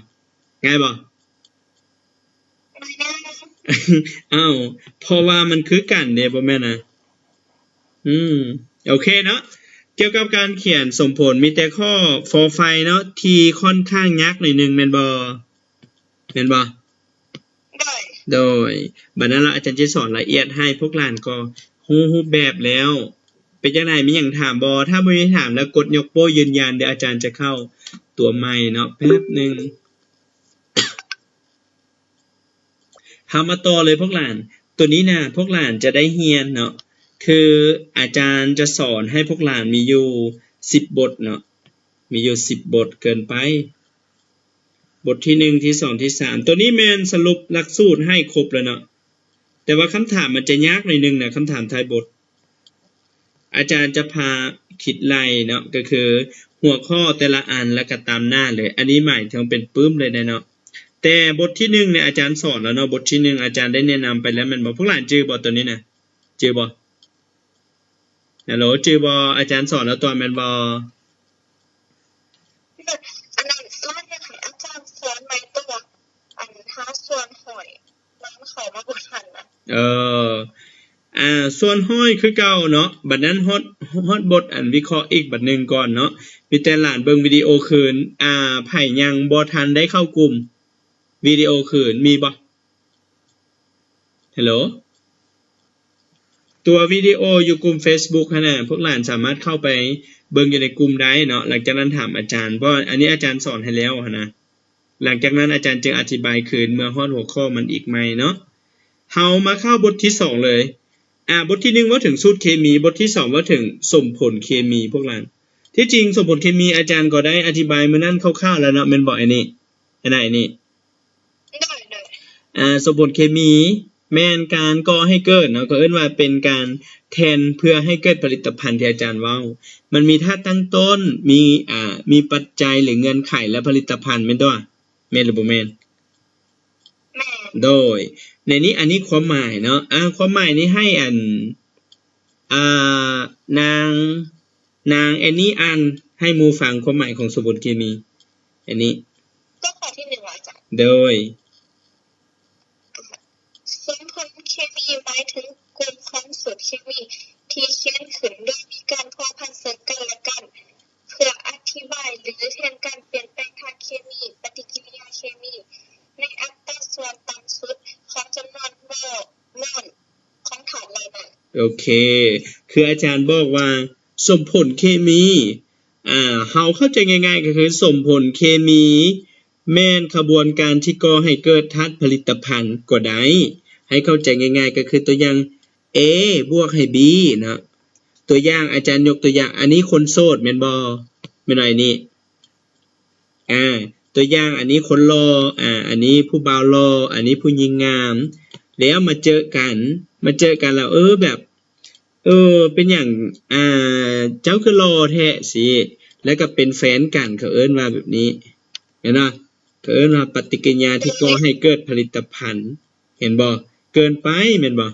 ง่ายบ่อ้าวเพราะว่ามันคือกันเด้บ่แม่นน่ะโอเคเนาะเกี่ยวกับการเขียนสมผลมีแต่ข้อ for ไฟเนาะที่ค่อนข้างยากหน่อยนึงแม่นบ่โดยบัดนั้นละอาจารย์จะสอนละเอียดให้พวกหลานก็ฮู้แบบแล้วเป็นจังได๋มีหยังถามบ่ถ้าบ่มีถามแล้วกดยกโป้ยืนยันเดี๋ยวอาจารย์จะเข้าตัวใหม่เนาะแป๊บนึงเฮามาต่อเลยพวกหลานตัวนี้นะพวกหลานจะได้เรียนเนาะคืออาจารย์จะสอนให้พวกหลานมีอยู่10บทเนาะมีอยู่10บทเกินไปบทที่1ที่2ที่3ตัวนี้แม่นสรุปหลักสูตรให้ครบแล้วเนาะแต่ว่าคำถามมันจะยากหน่อยนึงนะคำถามท้ายบทอาจารย์จะพาคิดไล่เนาะก็คือหัวข้อแต่ละอันแล้วก็ตามหน้าเลยอันนี้หมายถึงเป็นปึ้มเลยนะเนาะแต่บทที่1เนี่ยอาจารย์สอนแล้วเนาะบทที่1อาจารย์ได้แนะนำไปแล้วมันบ่พวกหลานจื้อบ่ตัวนี้นะจื้อบ่ฮัลโหลจื้อบ่อาจารย์สอนแล้วตัวแม่นบ่อันนั้นสอนให้อาจารย์สอนใหม่ตัวอันหาส่วนหอยมันเข้ามาบ่ทันนะส่วนห้อยคือเก่าเนาะบัดนั้นฮอดบทอันวิเคราะห์อีกบัดนึงก่อนเนาะมีแต่หลานเบิ่งวิดีโอคืนไผยังบ่ทันได้เข้ากลุ่มวิดีโอคืนมีบ่ฮัลโหลตัววิดีโออยู่กลุ่ม Facebook หั่นน่ะพวกหลานสามารถเข้าไปเบิ่งอยู่ในกลุ่มได้เนาะหลังจากนั้นถามอาจารย์เพราะอันนี้อาจารย์สอนให้แล้วหั่นนะหลังจากนั้นอาจารย์จึงอธิบายคืนเมื่อฮอดหัวข้อมันอีกใหม่เนาะเฮามาเข้าบทที่2เลยบทที่1ว่าถึงสูตรเคมีบทที่2ว่าถึงสมผลเคมีพวกหลานที่จริงสมผลเคมีอาจารย์ก็ได้อธิบายมื้อนั้นคร่าวๆแล้วเนาะแม่นบ่ไอ้นี่สมผลเคมีแม่นการก่อให้เกิดเนาะก็เอิ้นว่าเป็นการแทนเพื่อให้เกิดผลิตภัณฑ์ที่อาจารย์เว้ามันมีธาตุตั้งต้นมีปัจจัยหรือเงื่อนไขและผลิตภัณฑ์แม่นตัวแม่นหรือบ่แม่นโดยในนี้อันนี้ความหมายเนาะความหมายนี้ให้นางแอนนี่อ่านให้หมู่ฟังความหมายของสมผลเคมีอันนี้ก็ข้อที่1อาจารย์โดยสมผลเคมีหมายถึงกลุ่มของสูตรเคมีที่เขียนขึ้นโดยมีการพัวพันซึ่งกันและกันเพื่ออธิบายหรือแทนการเปลี่ยนแปลงทางเคมีปฏิกิริยาเคมีในอัตราส่วนต่ำสุดของจำนวนโมลของธาตุเหล่านั้นโอเคคืออาจารย์บอกว่าสมผลเคมีเฮาเข้าใจง่ายๆก็คือสมผลเคมีแม่นขบวนการที่ก่อให้เกิดธาตุผลิตภัณฑ์ก็ได้ให้เข้าใจง่ายๆก็คือตัวอย่าง A บวกให้ B นะตัวอย่างอาจารย์ยกตัวอย่างอันนี้คนโสดแม่นบ่แม่นหน่อยนี่ตัวอย่างอันนี้คนรออันนี้ผู้บ่าวรออันนี้ผู้หญิงงามแล้วมาเจอกันแล้วแบบเป็นอย่างเจ้าคือรอแท้สิแล้วก็เป็นแฟนกันเขาเอิ้นว่าแบบนี้เห็นบ่ ก็เอิ้นว่าปฏิกิริยาที่ก่อให้เกิดผลิตภัณฑ์เห็นบ่เกินไปแม่นบ่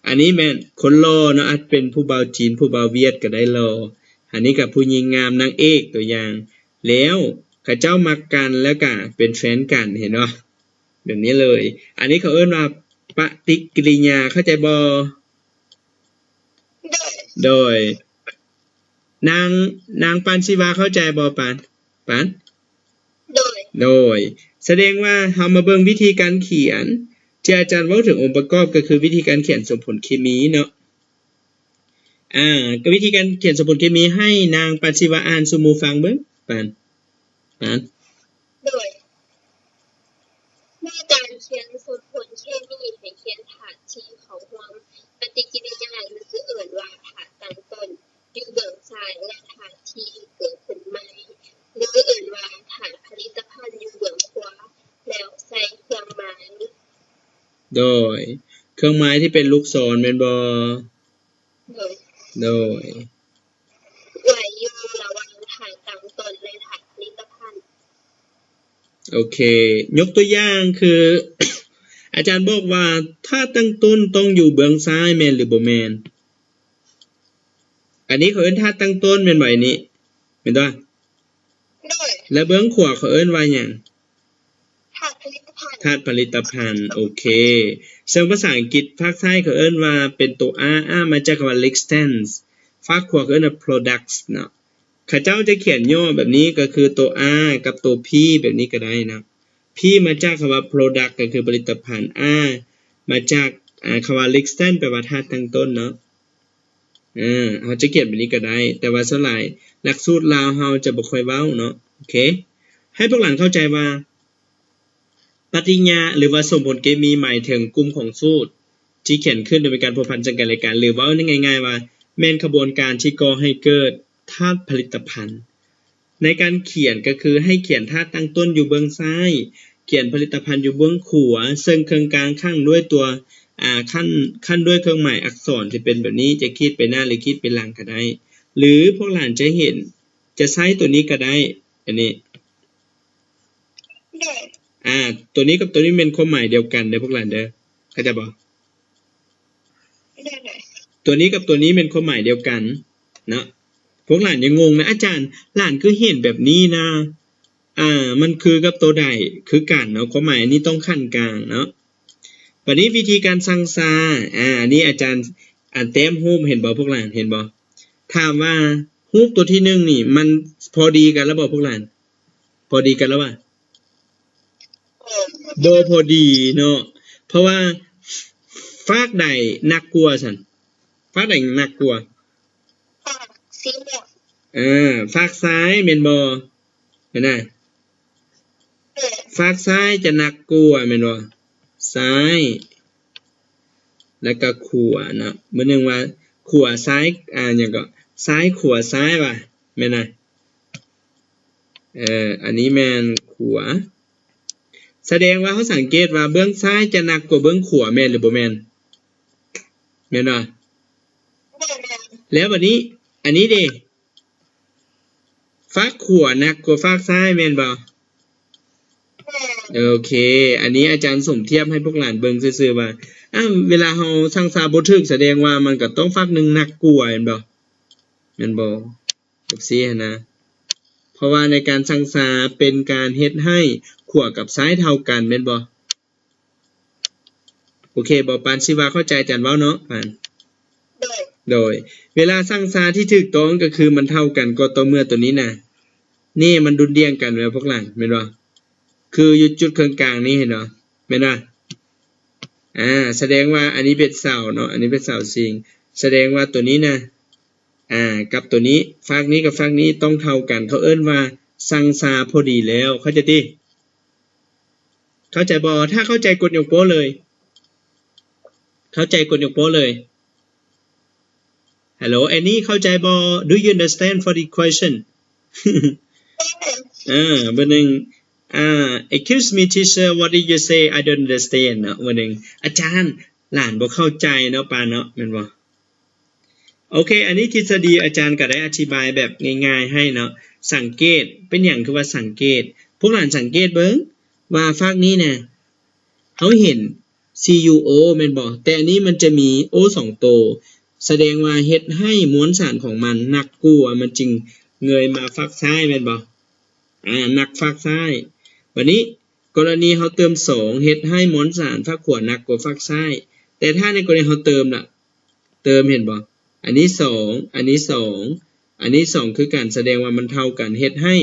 อันนี้แม่นคนรอเนาะอาจเป็นผู้บ่าวจีนผู้บ่าวเวียดก็ได้รออันนี้ก็ผู้หญิงงามนางเอกตัวอย่างแล้วเขาเจ้ามักกันแล้วก็เป็นแฟนกันเห็นบ่แบบนี้เลยอันนี้เขาเอิ้นว่าปฏิกิริยาเข้าใจบ่โดยนางปานชีวาเข้าใจบ่ปานโดยแสดงว่าเฮามาเบิ่งวิธีการเขียนที่อาจารย์เว้าถึงองค์ประกอบก็คือวิธีการเขียนสมผลเคมีเนาะก็วิธีการเขียนสมผลเคมีให้นางปานชีวาอ่านสู่หมู่ฟังเบิ่งปานโดยในการเขียนสมผลเคมีให้เขียนธาตุที่เขาห่วงปฏิกิริยาหรือคือเอิ้นว่าธาตุตั้งต้นอยู่เบื้องซ้ายและธาตุที่เกิดขึ้นใหม่หรือเอิ้นว่าธาตุผลิตภัณฑ์อยู่เบื้องขวาแล้วใส่เครื่องหมายโดยเครื่องหมายที่เป็นลูกศรแม่นบ่โดยไว้อยู่ระหว่างธาตุตั้งต้นและธาตุผลิตภัณฑ์โอเคยกตัวอย่างคือ อาจารย์บอกว่าธาตุตั้งต้นต้องอยู่เบื้องซ้ายแม่นหรือบ่แม่นอันนี้เขาเอิ้นธาตุตั้งต้นแม่นบ่อันนี้แม่นบ่แล้วเบื้องขวาเขาเอิ้นว่าหยังธาตุผลิตภัณฑ์โอเคซึ่งภาษาอังกฤษภาคใต้เขาเอิ้นว่าเป็นตัว R มาจากคำว่า Extends ภาคขวาเขาเอิ้นว่า products เนาะเขาเจ้าจะเขียนย่อแบบนี้ก็คือตัว R กับตัว P แบบนี้ก็ได้นะ P มาจากคำว่า product ก็คือผลิตภัณฑ์ R มาจากคำว่า Extend แปลว่าธาตุตั้งต้นเนาะเขาจะเขียนแบบนี้ก็ได้แต่ว่าส่วนหลายหลักสูตรลาวเฮาจะบ่ค่อยเว้าเนาะโอเคให้พวกหลานเข้าใจว่าปฏิกิริยาหรือว่าสมผลเคมีหมายถึงกลุ่มของสูตรที่เขียนขึ้นโดยการพัวพันซึ่งกันและกันหรือว่าง่ายๆว่าแม่นขบวนการที่ก่อให้เกิดธาตุผลิตภัณฑ์ในการเขียนก็คือให้เขียนธาตุตั้งต้นอยู่เบื้องซ้ายเขียนผลิตภัณฑ์อยู่เบื้องขวาซึ่งเครื่องกลางข้างด้วยตัวขั้นด้วยเครื่องหมายอักษรที่เป็นแบบนี้จะคิดไปหน้าหรือคิดไปหลังก็ได้หรือพวกหลานจะเห็นจะใช้ตัวนี้ก็ได้อันนี้ตัวนี้กับตัวนี้เป็นความหมายเดียวกันเด้อพวกหลานเด้อเข้าใจบ่ตัวนี้กับตัวนี้เป็นความหมายเดียวกันเนาะพวกหลานยังงงนะอาจารย์หลานคือเห็นแบบนี้นะมันคือกับตัวใดคือกันเนาะความหมายอันนี้ต้องขั้นกลางเนาะวันนี้วิธีการสั่งซาอันนี้อาจารย์แต้มรูปเห็นบ่พวกหลานเห็นบ่ถามว่ารูปตัวที่1นี่มันพอดีกันแล้วบ่พวกหลานพอดีกันแล้วว่าบ่พอดีเนาะเพราะว่าฝากใดหนักกว่าซั่นฝากใดหนักกว่าสีม่วงฝากซ้ายแม่นบ่แม่นน่ะฝากซ้ายจะหนักกว่าแม่นบ่ซ้ายแล้วก็ขวาเนาะมื้อนึงว่าขวาซ้ายหยังก็ซ้ายขวาซ้ายว่ะแม่นน่ะอันนี้แม่นขวาแสดงว่าเขาสังเกตว่าเบื้องซ้ายจะหนักกว่าเบื้องขวาแม่นหรือบ่แม่นแม่นบ่แล้วบัดนี้อันนี้ดิฝากขวาหนักกว่าฝากซ้ายแม่นบ่โอเคอันนี้อาจารย์สมเทียบให้พวกหลานเบิ่งซื่อๆว่าเวลาเฮาสั่งซาบ่ถึกแสดงว่ามันก็ต้องฝากนึงหนักกว่าแม่นบ่จังซี่นะเพราะว่าในการสั่งซาเป็นการเฮ็ดให้ขวากับซ้ายเท่ากันแม่นบ่โอเคบ่ปานสิว่าเข้าใจอาจารย์เว้าเนาะปานโดยเวลาสั่งซาที่ถูกต้องก็คือมันเท่ากันก็ต่อเมื่อตัวนี้น่ะนี่มันดุลเดี่ยงกันแล้วพวกหลานแม่นบ่คืออยู่จุดกลางๆนี้เห็นบ่แม่นบ่แสดงว่าอันนี้เป็นเสาเนาะอันนี้เป็นเสาซิงแสดงว่าตัวนี้นะกับตัวนี้ฝั่งนี้กับฝั่งนี้ต้องเท่ากันเขาเอิ้นว่าสั่งซาพอดีแล้วเข้าใจติเข้าใจบ่ถ้าเข้าใจกดยกโป้เลยเข้าใจกดยกโป้เลย Hello Annie เข้าใจบ่ Do you understand for the question เบอร์1excuse me teacher what did you say I don't understand เนาะเบอร์1อาจารย์หลานบ่เข้าใจเนาะปานเนาะแม่นบ่โอเคอันนี้ทฤษฎีอาจารย์ก็ได้อธิบายแบบง่ายๆให้เนาะสังเกตเป็นหยังคือว่าสังเกต พวกหลานสังเกตเบิ่งว่าฝากนี้น่ะเฮาเห็น CuO แม่นบ่แต่อันนี้มันจะมี O 2ตัวแสดงว่าเฮ็ดให้มวลสารของมันหนักกว่ามันจึงเงยมาฝักซ้ายแม่นบ่หนักฝักซ้ายบัดนี้กรณีเฮาเติม2เฮ็ดให้มวลสารฝักขวาหนักกว่าฝักซ้ายแต่ถ้าในกรณีเฮาเติมล่ะเติมเห็นบ่อันนี้2อันนี้2อันนี้2คือการแสดงว่ามันเท่ากันเฮ็ดให้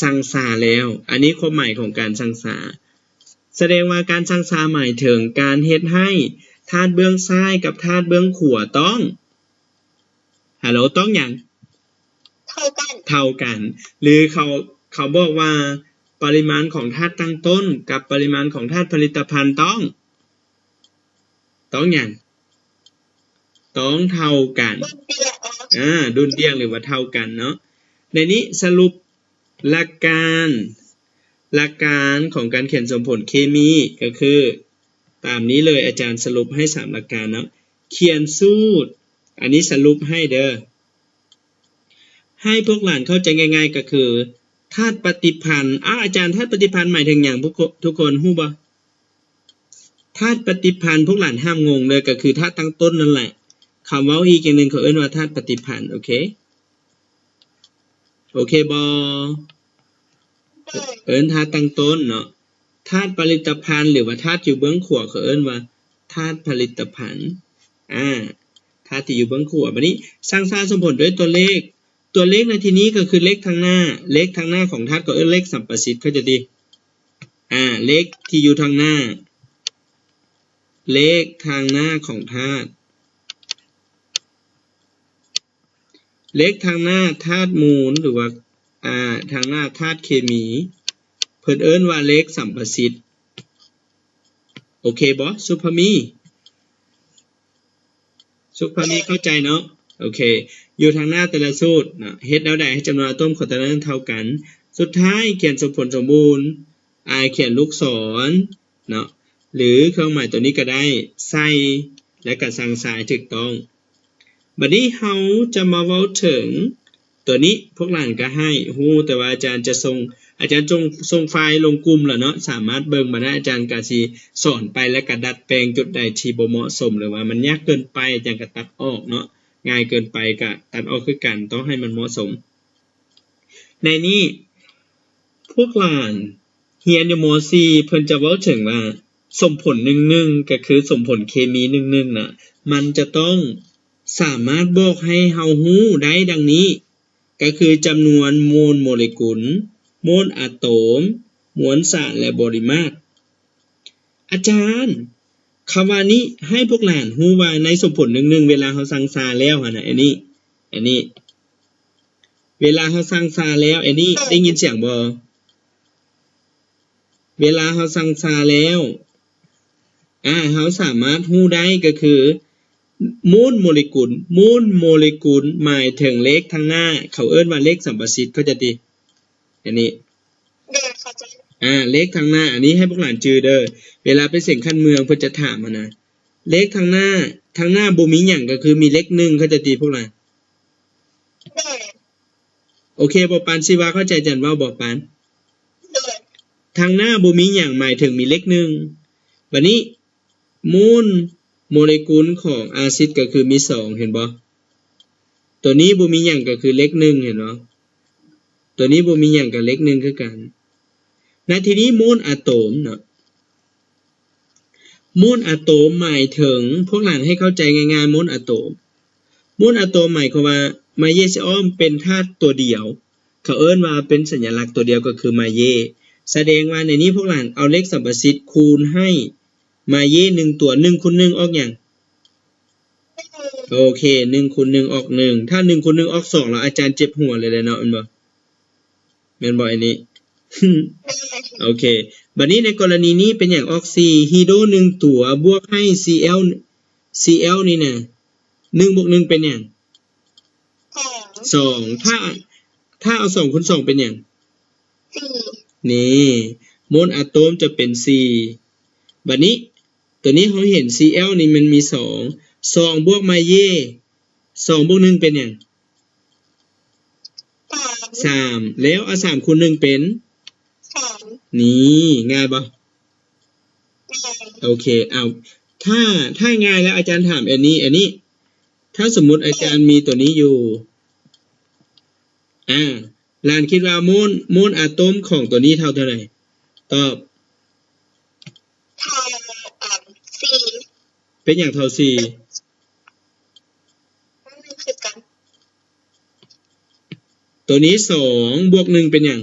สังสาแล้วอันนี้ความหมายของการสังสาแสดงว่าการสังสาหมายถึงการเฮ็ดให้ธาตุเบื้องซ้ายกับธาตุเบื้องขวาต้องฮัลโหลต้องหยังเท่ากันหรือเขาบอกว่าปริมาณของธาตุตั้งต้นกับปริมาณของธาตุผลิตภัณฑ์ต้องหยังต้องเท่ากันดุลเดี่ยงหรือว่าเท่ากันเนาะในนี้สรุปหลักการของการเขียนสมผลเคมีก็คือตามนี้เลยอาจารย์สรุปให้3หลักการเนาะเขียนสูตรอันนี้สรุปให้เด้อให้พวกหลานเข้าใจง่ายๆก็คือธาตุปฏิพันธ์อาจารย์ธาตุปฏิพันธ์หมายถึงอย่างทุกคนฮู้บ่ธาตุปฏิพันธ์พวกหลานห้ามงงเลยก็คือธาตุตั้งต้นนั่นแหละคำเว้าอีกอย่างนึงเขาเอิ้นว่าธาตุปฏิพันธ์โอเคบ่เอิ้นธาตุตั้งต้นเนาะธาตุผลิตภัณฑ์หรือว่าธาตุอยู่เบื้องขวาเขาเอิ้นว่าธาตุผลิตภัณฑ์ธาตุที่อยู่เบื้องขวาบัดนี้สร้างสมผลด้วยตัวเลขในที่นี้ก็คือเลขทางหน้าของธาตุก็เอิ้นเลขสัมประสิทธิ์เข้าใจดีเลขที่อยู่ทางหน้าเลขทางหน้าของธาตุเลขทางหน้าธาตุมูลหรือว่าทางหน้าธาตุเคมีเพิ่นเอิ้นว่าเลขสัมประสิทธิ์โอเคบ่สุภมีเข้าใจเนาะโอเคอยู่ทางหน้าแต่ละสูตรนะเฮ็ดแล้วได้ให้จำนวนอะตอมของแต่ละนั้นเท่ากันสุดท้ายเขียนสมผลสมบูรณ์เขียนลูกศรเนาะหรือเครื่องหมายตัวนี้ก็ได้ใส่และก็สั่งสายถูกต้องบัดนี้เฮาจะมาเว้าถึงตัวนี้พวกหลานก็ให้ฮู้แต่ว่าอาจารย์ส่งไฟล์ลงกลุ่มแล้วเนาะสามารถเบิ่งมาได้อาจารย์ก็สิสอนไปแล้วก็ดัดแปลงจุดใดที่บ่เหมาะสมหรือว่ามันยากเกินไปอาจารย์ก็ตัดออกเนาะง่ายเกินไปก็ตัดออกคือกันต้องให้มันเหมาะสมในนี้พวกหลานเรียนอยู่ม.4 เพิ่นจะเว้าถึงว่าสมผล11ก็คือสมผลเคมี11น่ะมันจะต้องสามารถบอกให้เฮาฮู้ได้ดังนี้ก็คือจำนวนโมลโมเลกุลโมลอะโตมมวลสารและปริมาตรอาจารย์คำว่านี้ให้พวกหลานฮู้ว่าในสมผล11เวลาเฮาสังสาแล้วหั่นน่ะอันนี้เวลาเฮาสังสาแล้วอันนี้ได้ยินเสียงบ่เวลาเฮาสังสาแล้วเฮาสามารถฮู้ได้ก็คือมูลโมเลกุลหมายถึงเลขทางหน้าเขาเอิ้นว่าเลขสัมประสิทธิ์เข้าใจติอันนี้เข้าใจเลขทางหน้าอันนี้ให้พวกหลานจือเด้อเวลาไปเสี่ยงคันเมืองเพิ่นจะถามนะเลขทางหน้าบ่มีหยังก็คือมีเลข1เข้าใจติพวกหลานโอเคบ่ปานสิว่าเข้าใจจันเว้าบ่ปานทางหน้าบ่มีหยังหมายถึงมีเลข1บัดนี้มูลโมเลกุลของอาซิดก็คือมี2เห็นบ่ตัวนี้บ่มีหยังก็คือเลข1เห็นบ่ตัวนี้บ่มีหยังก็เลข1คือกันในที่นี้โมลอะโตมเนาะโมลอะโตมหมายถึงพวกหลานให้เข้าใจง่ายๆโมลอะโตมหมายความว่าไมเยซิออมเป็นธาตุตัวเดียวเขาเอิ้นว่าเป็นสัญลักษณ์ตัวเดียวก็คือไมเยแสดงว่าในนี้พวกหลานเอาเลขสัมประสิทธิ์คูณให้มาเย่1ตัว1คูณ1ออกหยังโอเค1คูณ1ออก1ถ้า1คูณ1ออก2แล้วอาจารย์เจ็บหัวเลยเนาะแม่นบ่อันนี้ โอเคบัดนี้ในกรณีนี้เป็นหยังออก4ฮีโด1ตัวบวกให้ Cl นี่น่ะ1บวก1เป็นหยัง2ถ้าเอา2คูณ2เป็นหยัง4นี่โมลอะโตมจะเป็น4บัดนี้ตัวนี้เขาเห็น Cl นี่มันมี2บวกมาเย่2บวก1เป็นหยัง3แล้วเอา3คูณ1เป็น นี่ง่ายปะโอเคเอาถ้าง่ายแล้วอาจารย์ถามอันนี้ ถ้าสมมุติอาจารย์มีตัวนี้อยู่ลานคิดว่าโมลอะตอมของตัวนี้เท่าไหร่ตอบเท่า4เป็นอย่างเท่า4คือกันตัวนี้2บวก1เป็นอย่าง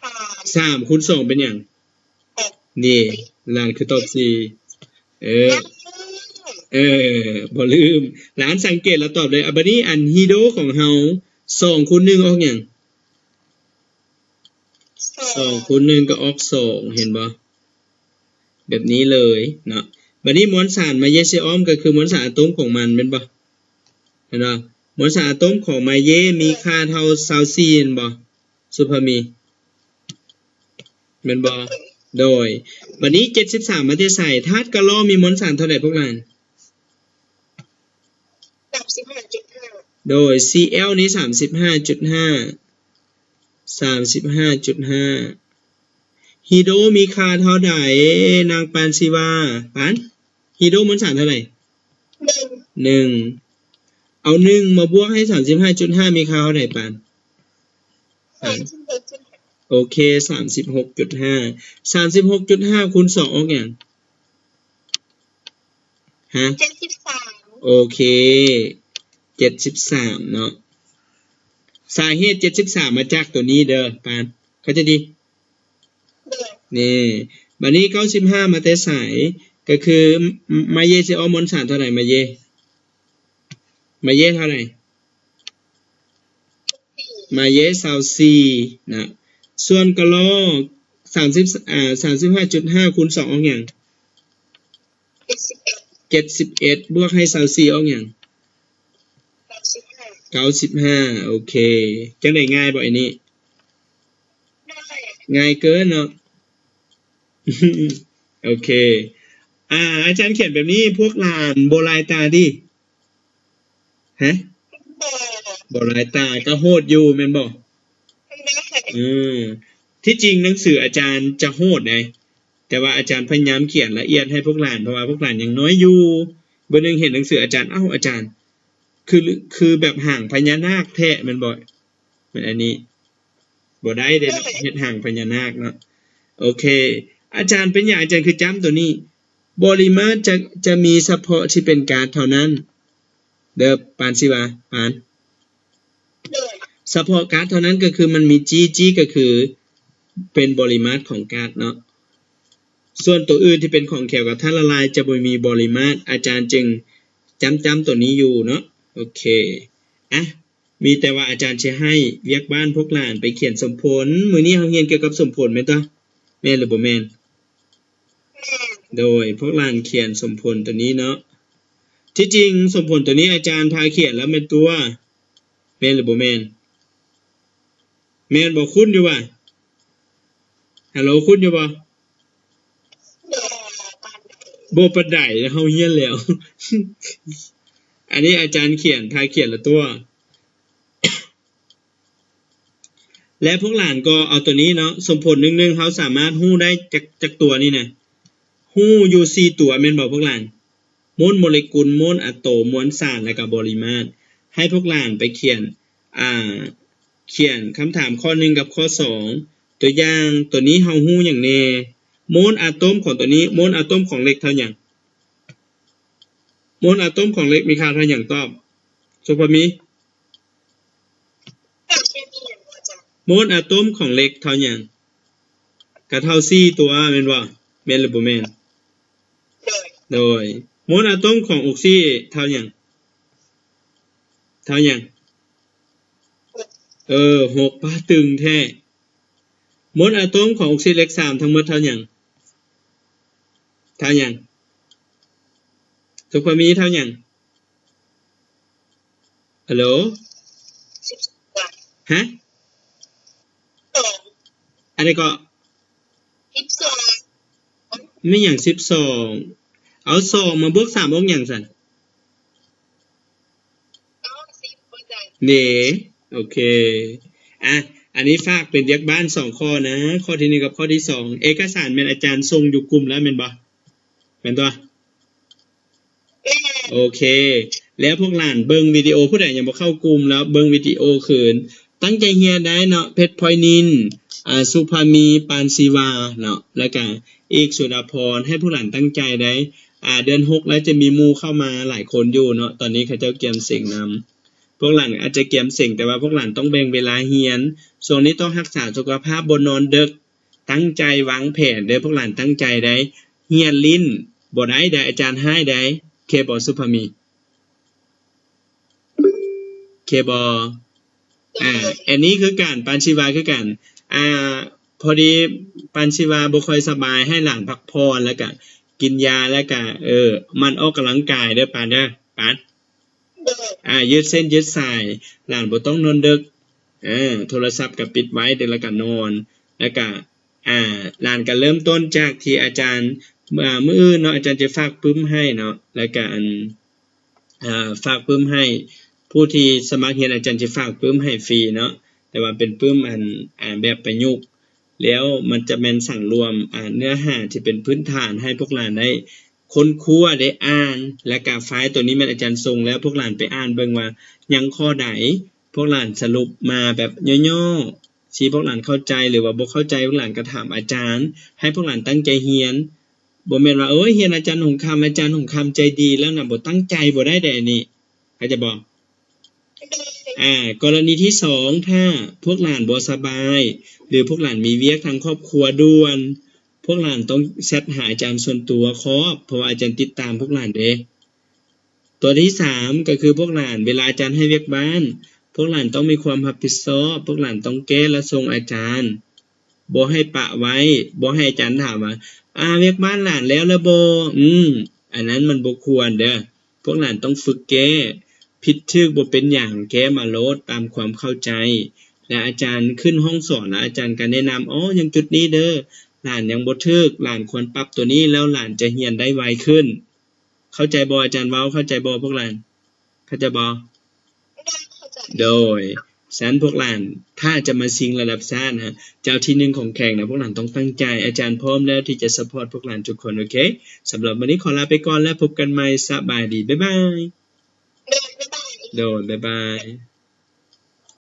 3คูณ2เป็นอย่างนี่ลานคือตอบ4บ่ลืมหลานสังเกตแล้วตอบเลยบัดนี้อันฮีโดของเฮา2คูณ1ออกหยัง2คูณ1ก็ออก2เห็นบ่แบบนี้เลยเนาะบัดนี้มวลสารมาเยซิออมก็คือมวลสารอะตอมของมันแม่นบ่เห็นบ่มวลสารอะตอมของมาเยมีค่าเท่า24เห็นบ่สุภามีแม่นบ่โดยบัดนี้73มาแต่ใส่ธาตุกะโลมีมวลสารเท่าใดพวกนั้น35.5โดย Cl นี้ 35.5 ฮีโดมีค่าเท่าใดนางปานสิว่าปานฮีโดมวลสารเท่าไหร่1เอา1มาบวกให้ 35.5 มีค่าเท่าใดปานโอเค 36.5 คูณ2ออกหยังฮะ73โอเค73เนาะสาเหตุ73มาจากตัวนี้เด้อปานเข้าใจดีนี่บัดนี้95มาแต่ไสก็คือมาเยสิออมวลสารเท่าไหร่มาเยเท่าไหร่มาเย24นะส่วนกะโล35.5 คูณ2ออกหยัง71บวกให้24ออกหยัง95โอเคจังได๋ง่ายบ่อันนี้ง่ายเกินเนาะ โอเคอาจารย์เขียนแบบนี้พวกหลานบ่ลายตาดิฮะบ่ลายตาก็โหดอยู่แม่นบ่ที่จริงหนังสืออาจารย์จะโหดไงแต่ว่าอาจารย์พยายามเขียนละเอียดให้พวกหลานเพราะว่าพวกหลานยังน้อยอยู่บ่นึงเห็นหนังสืออาจารย์อาจารย์คือแบบห่างพญานาคแท้แม่นบ่เหมือนอันนี้บ่ได้เด้เฮ็ดห่างพญานาคเนาะโอเคอาจารย์เป็นอย่างอาจารย์คือจำตัวนี้ปริมาตรจะมีเฉพาะที่เป็นก๊าซเท่านั้นเด้อปานสิว่าปานเฉพาะก๊าซเท่านั้นก็คือมันมี G ก็คือเป็นปริมาตรของก๊าซเนาะส่วนตัวอื่นที่เป็นของแข็งกับธาตุละลายจะบ่มีปริมาตรอาจารย์จึงจำตัวนี้อยู่เนาะโอเคมีแต่ว่าอาจารย์จะให้เวียกบ้านพวกหลานไปเขียนสมผลมื้อนี้เฮาเรียนเกี่ยวกับสมผลแม่นตะแม่นหรือบ่แม่นโดยพวกหลานเขียนสมผลตัวนี้เนาะที่จริงสมผลตัวนี้อาจารย์พาเขียนแล้วแม่นตัวแม่นหรือบ่แม่นแม่นบ่คุ้นอยู่ว่ะฮัลโหลคุ้นอยู่บ่บ่ปานใดเฮาเรียนแล้ว อันนี้อาจารย์เขียนพาเขียนละตัว และพวกหลานก็เอาตัวนี้เนาะสมผล1ๆเฮาสามารถฮู้ได้จากตัวนี้นะฮู้อยู่4ตัวแม่นบ่พวกหลานมวลโมเลกุลมวลอะโตมมวลสารและก็ปริมาตรให้พวกหลานไปเขียนคำถามข้อ1กับข้อ2ตัวอย่างตัวนี้เฮาฮู้หยังแน่มวลอะตอมของตัวนี้มวลอะตอมของเหล็กเท่าหยังมวลอะตอมของเหล็กมีค่าเท่าหยังตอบสุภามีมวลอะตอมของเหล็กเท่าหยังก็เท่า4ตัวแม่นบ่แม่นหรือบ่แม่นโดยมวลอะตอมของออกซิเท่าหยัง6ป้าตึงแท้มวลอะตอมของออกซิเหล็ก3ทั้งหมดเท่าหยังสุภามีเท่าหยังฮัลโหลฮะอันนี้ก็12ไม่หยัง12เอา2มาบวก3ออกหยังซั่น10โอเค อันนี้ฝากเป็นเรียกบ้าน2ข้อนะข้อที่1กับข้อที่2เอกสารแม่นอาจารย์ส่งอยู่กลุ่มแล้วแม่นบ่แม่นตัวโอเคแล้วพวกหลานเบิ่งวิดีโอผู้ใดยังบ่เข้ากลุ่มแล้วเบิ่งวิดีโอคืนตั้งใจเรียนได้เนาะเพชรพลอยนินสุภามีปานศิวาเนาะแล้วก็เอกสุดาพรให้ผู้หลานตั้งใจได้เดือน6แล้วจะมีหมู่เข้ามาหลายคนอยู่เนาะตอนนี้เขาเจ้าเกียมเสียงนำพวกหลานอาจจะเกียมเสียงแต่ว่าพวกหลานต้องแบ่งเวลาเรียนช่วงนี้ต้องรักษาสุขภาพบ่นอนดึกตั้งใจวางแผนเด้อพวกหลานตั้งใจได้เรียนลิ้นบ่ได้อาจารย์ให้ได้เคบ่สุภามีเคบ่อันนี้คือการปานชีวาคือกันพอดีปานชีวาบ่ค่อยสบายให้หลานพักผ่อนแล้วก็กินยาแล้วก็มันออกกำลังกายเด้อปานเด้อปานยืดเส้นยืดสายหลานบ่ต้องนอนดึกโทรศัพท์ก็ปิดไว้เดี๋ยวแล้วก็นอนแล้วก็หลานก็เริ่มต้นจากที่อาจารย์มื้ออื่นเนาะอาจารย์จะฝากปึ้มให้เนาะแล้วก็ฝากปึ้มให้ผู้ที่สมัครเรียนอาจารย์จะฝากปึ้มให้ฟรีเนาะแต่ว่าเป็นปึ้มแบบประยุกต์แล้วมันจะแม่นสั่งรวมเนื้อหาที่เป็นพื้นฐานให้พวกหลานได้ค้นคว้าได้อ่านและก็ไฟล์ตัวนี้มันอาจารย์ส่งแล้วพวกหลานไปอ่านเบิ่งว่ายังข้อใดพวกหลานสรุปมาแบบย่อๆชี้พวกหลานเข้าใจหรือว่าบ่เข้าใจพวกหลานก็ถามอาจารย์ให้พวกหลานตั้งใจเรียนบ่แม่นว่าเรียนอาจารย์หงคำอาจารย์หงคำใจดีแล้วน่ะบ่ตั้งใจบ่ได้แต่นี่เขาจะบอกกรณีที่2ถ้าพวกหลานบ่สบายหรือพวกหลานมีเวียกทางครอบครัวด่วนพวกหลานต้องแชทหาอาจารย์ส่วนตัวเพราะว่าอาจารย์ติดตามพวกหลานเด้ตัวที่3ก็คือพวกหลานเวลาอาจารย์ให้เวียกบ้านพวกหลานต้องมีความรับผิดชอบพวกหลานต้องแก้และส่งอาจารย์บ่ให้ปะไว้บ่ให้อาจารย์ถามว่าเวียกบ้านหลานแล้วบ่อันนั้นมันบ่ควรเด้อพวกหลานต้องฝึกแก้ผิดถูกบ่เป็นหยังแก้มาโลดตามความเข้าใจและอาจารย์ขึ้นห้องสอนแล้วอาจารย์ก็แนะนำยังจุดนี้เด้อหลานยังบ่ถูกหลานควรปรับตัวนี้แล้วหลานจะเรียนได้ไวขึ้นเข้าใจบ่อาจารย์เว้าเข้าใจบ่พวกหลานเข้าใจบ่โดยฉะนั้นพวกหลานถ้าจะมาซิงระดับชาตินะเจ้าที่1ของแข่งนะพวกหลานต้องตั้งใจอาจารย์พร้อมแล้วที่จะซัพพอร์ตพวกหลานทุกคนโอเคสำหรับวันนี้ขอลาไปก่อนแล้วพบกันใหม่สบายดีบ๊ายบายโดยบ๊ายบาย